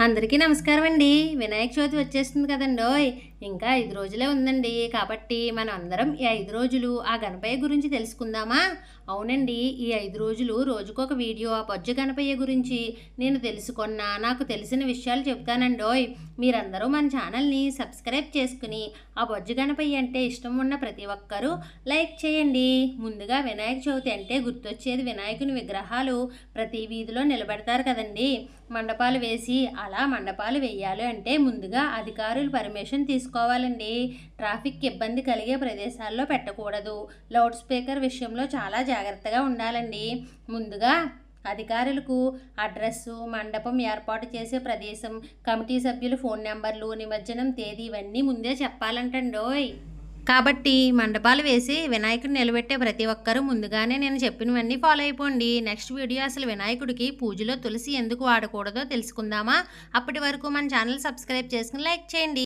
అందరికీ నమస్కారం అండి. వినాయక చవితి వచ్చేస్తుంది కదండోయ్! ఇంకా 5 రోజులే ఉందండి. కాబట్టి మనం అందరం ఈ 5 రోజులు ఆ గణపయ్య గురించి తెలుసుకుందామా? అవునండి. ఈ 5 రోజులు రోజుకొక వీడియో ఆ బొజ్జ గణపయ్య గురించి నేను తెలుసుకున్న, నాకు తెలిసిన విషయాలు చెప్తానండోయ్! మీరందరూ మన ఛానల్‌ని సబ్స్క్రైబ్ చేసుకుని, ఆ బొజ్జ గణపయ్య అంటే ఇష్టం ఉన్న ప్రతి ఒక్కరూ లైక్ చేయండి. ముందుగా వినాయక చవితి అంటే గుర్తొచ్చేది వినాయకుని విగ్రహాలు ప్రతి వీధిలో నిలబెడతారు కదండీ! మండపాలు వేసి అలా మండపాలు వేయాలి అంటే ముందుగా అధికారులు పర్మిషన్ తీసుకోవాలండి. ట్రాఫిక్ ఇబ్బంది కలిగే ప్రదేశాల్లో పెట్టకూడదు. లౌడ్ స్పీకర్ విషయంలో చాలా జాగ్రత్తగా ఉండాలండి. ముందుగా అధికారులకు అడ్రస్సు, మండపం ఏర్పాటు చేసే ప్రదేశం, కమిటీ సభ్యుల ఫోన్ నెంబర్లు, నిమజ్జనం తేదీ ఇవన్నీ ముందే చెప్పాలంటండోయ్! కాబట్టి మండపాలు వేసి వినాయకుడిని నిలబెట్టే ప్రతి ఒక్కరూ ముందుగానే నేను చెప్పినవన్నీ ఫాలో అయిపోండి. నెక్స్ట్ వీడియో అసలు వినాయకుడికి పూజలో తులసి ఎందుకు వాడకూడదో తెలుసుకుందామా? అప్పటి వరకు మన ఛానల్ సబ్స్క్రైబ్ చేసుకుని లైక్ చేయండి.